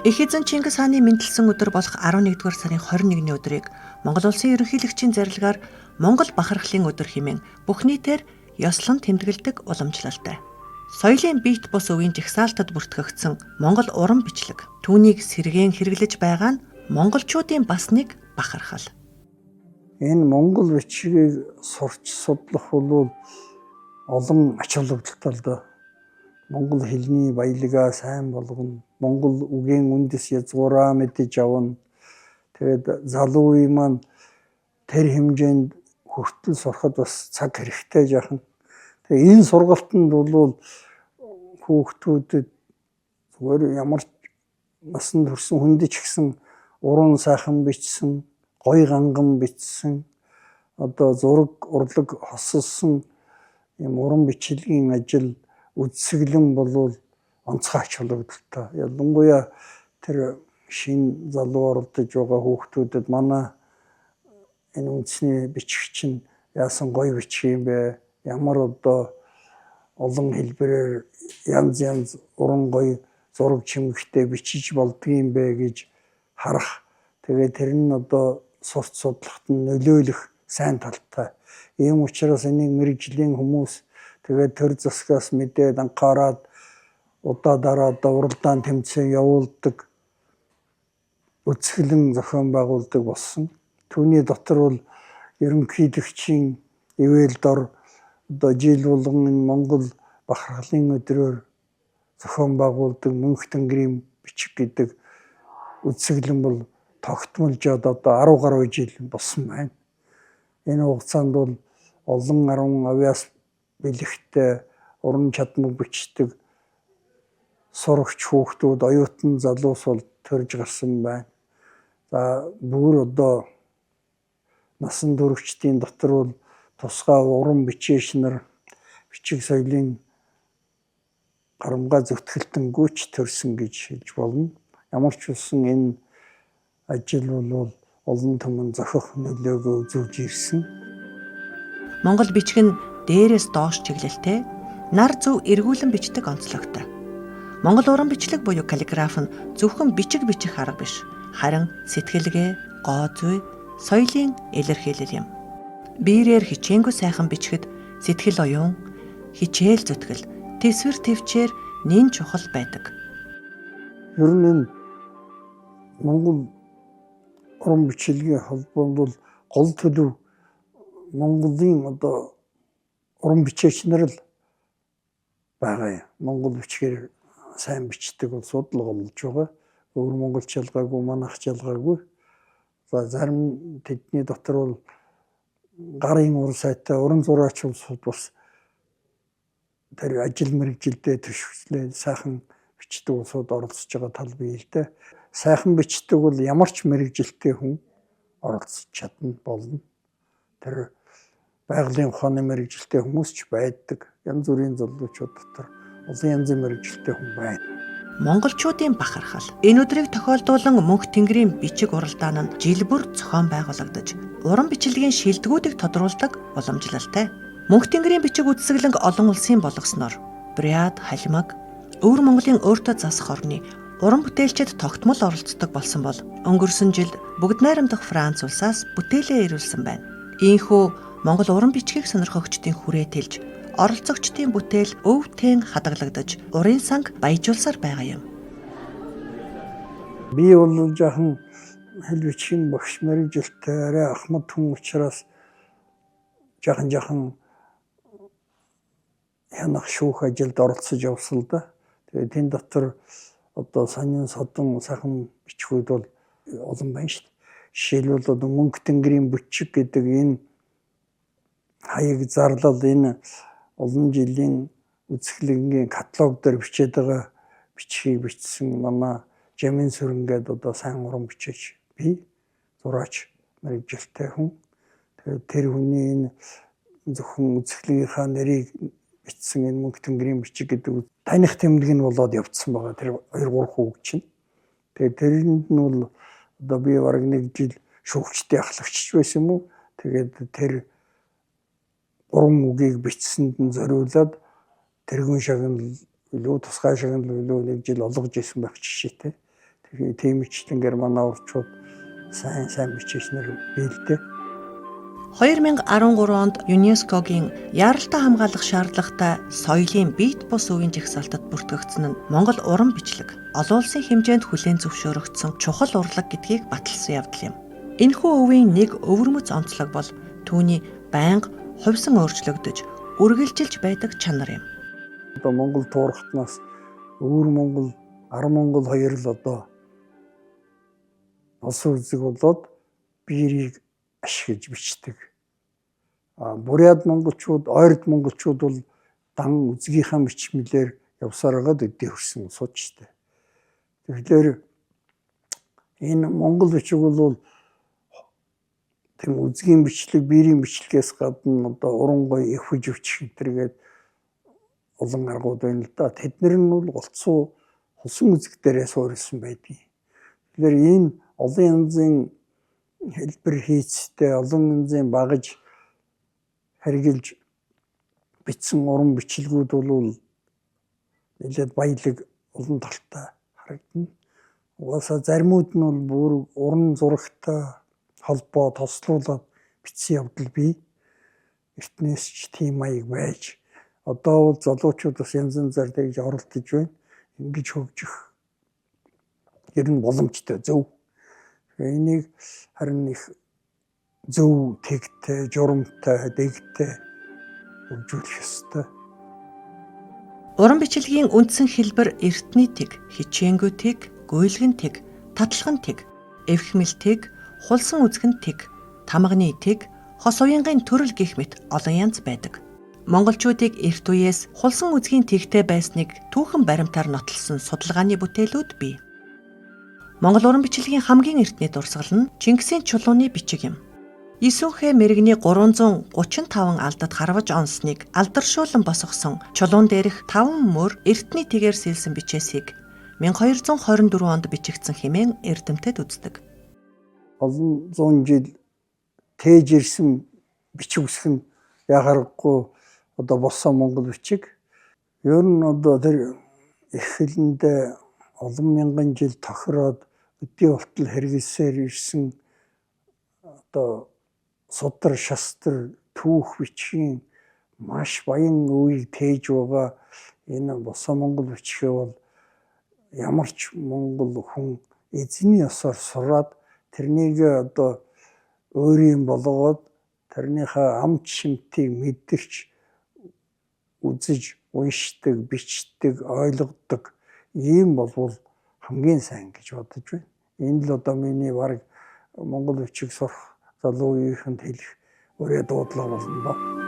Их эзэн Чингис хааны мэндэлсэн өдөр болох 11-р сарын 21-ний өдрийг Монгол улсын ерөнхийлөгчийн зарилгаар Монгол бахархлын өдөр хэмээн бүх нийтээр ёслон тэмдэглэдэг уламжлалтай. Соёлын биет бус өвийн жагсаалтад бүртгэгдсэн Монгол уран бичлэг. Түүнийг сэргээн хэрэглэж байгаа нь монголчуудын бас нэг бахархал. Энэ монгол бичгийг сурч судлах бол олон ач холбогдолтой л доо. Монгол хэлний баялагаа сайн болгоно. Монгол үгийн үндэс язгуураа мэдэж авна. Тэгээд залуу үе маань тэр хэмжээнд хүртэл сурахад бас цаг хэрэгтэй жаахан. Тэгээд энэ сургалтанд бол хүүхдүүдэд зүгээр ямар насанд хүрсэн хүндэж гисэн уран сайхан бичсэн, гой ганган бичсэн, одоо зураг урлаг хосолсон юм уран бичлэгийн ажил үзсгэлэн болвол онцгой ач холбогдолтой. Ялангуяа тэр шин залуу оролдож байгаа хүүхдүүдэд манай энэ үндэсний бичгч нь яасан гоё бичих юм бэ? Ямар одоо олон хэлбэрээр янз уран гоё зураг чимэгтэй бичиж болдгийм бэ гэж харах. Тэгээд тэр нь одоо сурч судлахад нь нөлөөлөх сайн талтай. Ийм учраас энийг мэрэгжлийн хүмүүс тэгээд төр засгаас мэдээд анхаарад удаа дараа уралдаан тэмцээн явуулдаг, үзэсгэлэн зохион байгуулдаг болсон. Түүний дотор бол ерөнхийлөгчийн ивэл дор одоо жил болгон энэ Монгол бахархлын өдрөөр зохион байгуулдаг Мөнх тэнгэрийн бичиг гэдэг үзэсгэлэн бол тогтмолжоод одоо 10 гаруй жил болсон байна. Энэ хугацаанд бол олон 10 авяас бэлэгтэй уран чадмаг бичдэг сурагч хүүхдүүд, оюутан залуус бол төрж гарсан байна. За бүр одоо насан туршидтын дотор бол тусгай уран бичээч нар бичиг соёлын гарамгаа зүтгэлтэнгүйч төрсөн гэж хэлж болно. Ямар ч үсэн энэ ажил бол олон түмэн зохих нөлөөгөө үзүүлж ирсэн. Монгол бичиг нь дээрээс доош чиглэлтэй, нар зөв эргүүлэн бичдэг онцлогтой. Монгол уран бичлэг буюу каллиграф нь зөвхөн бичиг бичих арга биш, харин сэтгэлгээ, гоо зүй, соёлын илэрхийлэл юм. Биеэр хичээнгүй сайхан бичгэд сэтгэл оюун, хичээл зүтгэл, тэсвэр төвчээр нэн чухал байдаг. Ер нь энэ Монгол уран бичлэгийн холбоонд бол гол төлөв Монголын одоо уран бичээч нар л байгаа юм. Монгол бичгээр сайн бичдэг бол судлага болж байгаа. Өөр монголч ялгаагүй, манайх ялгаагүй. За зарим тэдний дотор бол гарын ур сайтай уран зураач бас тэр ажил мэргэжилдээ төшөглөө сайхан бичдэг улсууд оролцож байгаа тал бий л дээ. Сайхан бичдэг бол ямар ч мэргэжилтэй хүн оролцож чадна болно. Тэр байгалийн ухааны мэргэжилтэй хүмүүс ч байдаг. Янз бүрийн залуучууд дотор олон янзын мэргэжилтэй хүн байна. Монголчуудын бахархал. Энэ өдрийг тохиолдуулан Мөнх тэнгэрийн бичиг уралдаан нь жил бүр зохион байгуулагдаж, уран бичлэгийн шилдэгүүдийг тодруулдаг уламжлалтай. Мөнх тэнгэрийн бичиг үзэсгэлэнг олон улсын болгосноор Бурят, Халимаг, Өвөр Монголын өөртөө засах орны уран бүтээлчид тогтмол оролцдог болсон бол өнгөрсөн жил бүгд найрамдах Франц улсаас бүтээлээ ирүүлсэн байна. Ийхүү Монгол уран бичгийг сонирхогчдын хүрээ тэлж, оролцогчдын бүтээл өвтэн хадгалагдаж, урын санг баяжуулсаар байгаа юм. Би бол жаахан хэл бичгийн багш мэргэжилтэй арай ахмад хүн учраас жаахан янах шүүх ажилд оролцож явсан л да. Тэгээд энэ дотор одоо сонин содон сайхан бичгүүд бол олон байна шүү дээ. Жишээлбэл одоо Мөнх тэнгэрийн бичиг гэдэг энэ хаяг зарлал энэ олон жилийн үзэсгэлэнгийн каталог дээр бичээд байгаа бичгийг бичсэн манай Жамин Сүрэнгээд одоо сайн уран бичээч би зураач мэргэжилтэй хүн. Тэгээд тэр хүний энэ зөвхөн үзэсгэлэнгийнхаа нэрийг бичсэн энэ Мөнх тэнгэрийн бичиг гэдэг таних тэмдэг нь болоод явцсан байгаа. Тэр 2-3 хүүг чинь. Тэгээд тэрэнд нь бол одоо би бараг нэг жил шүүгчтэй ахлагч байсан юм уу? Тэгээд тэр уран үгийг бичсэнд нь зориулаад тэргүүн шагнал илүү тусгай шагнал илүү нэг жил олгож исэн байх жишээтэй. Тэгээ тиймчлэнгээр манай урчууд сайн бичээчнэр бэлдээ. 2013 онд ЮНЕСКОгийн яаралтай хамгаалах шаардлагатай соёлын биет бус үеийн жагсаалтад бүртгэгдсэн нь Монгол уран бичлэг олон улсын хэмжээнд хүлээн зөвшөөрөгдсөн чухал урлаг гэдгийг баталсан явдал юм. Энэхүү өвийн нэг өвөрмөц онцлог бол түүний байнга хувьсан өөрчлөгдөж, үргэлжилж байдаг чанар юм. Одоо Монгол туурхтнаас өвөр Монгол, ар Монгол хоёр л одоо улсын үзэг болоод биерийг ашиглаж бичдэг. Буряд монголчууд, ойрд монголчууд бол дан үзгийнхаа бичмэлээр явсараад өдөө хөрсөн суучтай. Тэгэхээр энэ монгол бичиг бол тийм үзгийн бичлэг, биерийн бичлэгээс гадна одоо уран гой их хүж өчх гэтэргээд олон аргууд байна л да. Тэднэр нь бол голцоо холсон үзэг дээрээ суурилсан байдгийг. Тэгэхээр энэ олон янзын хэлбэр хийцтэй, олон янзын багаж харьжилж бичсэн уран бичлэгүүд бол нэлээд баялаг олон талтай харагдана. Угаасаа заримуд нь бол бүр уран зурагтай холбоо тослуулаад бичсэн явдал бий. Эртнээс ч тийм маяг байж одоо бол залуучууд бас янз янзаар тэгж оролдож байна. Ингэж хөгжих ер нь боломжтой зөв. Энийг харин их зөв тэгтэй, журамтай, дэгтэй хөгжүүлэх ёстой. Уран бичлэгийн үндсэн хэлбэр эртний тэг, хичээнгү тэг, гуйлгэн тэг, татлахын тэг, эвхмэл тэг, хулсан үзгэн тэг, тамганы тэг, хос уянгын төрөл гэх мэт олон янз байдаг. Монголчуудыг эрт үеэс хулсан үзгийн тэгтэй байсныг түүхэн баримтаар нотолсон судалгааны бүтээлүүд бий. Монгол уран бичлэгийн хамгийн эртний дурсгал нь Чингисийн чулууны бичиг юм. Исүнхэ мэрэгний 335 алдад харваж онсныг алдаршуулан босгосон чулуун дээрх 5 мөр эртний тэгээр сэлсэн бичээсийг 1224 онд бичигдсэн хэмээн эрдэмтэд үздэг. Олон зуун жил тээж ирсэн бичиг үсгэн яхарахгүй одоо болсон монгол бичиг. Ер нь одоо тэр их хэлэндээ олон мянган жил тохироод өдөө болтол хэрэгэлсээр ирсэн одоо судар шастар түүх бичгийн маш баян үеийг тээж байгаа энэ болсон монгол бичгээ бол ямар ч монгол хүн эзний ёсоор сураад тэрнийг одоо өөрийн болгоод тэрнийхээ амт шимтгийг мэдэрч үзэж, уншдаг, бичдэг, ойлгодог ийм болвол хамгийн сайн гэж бодож байна. Энэ л одоо миний баг монгол бичиг сурах залуу үеийнхэнд хэлэх өрөө дуудлага болно.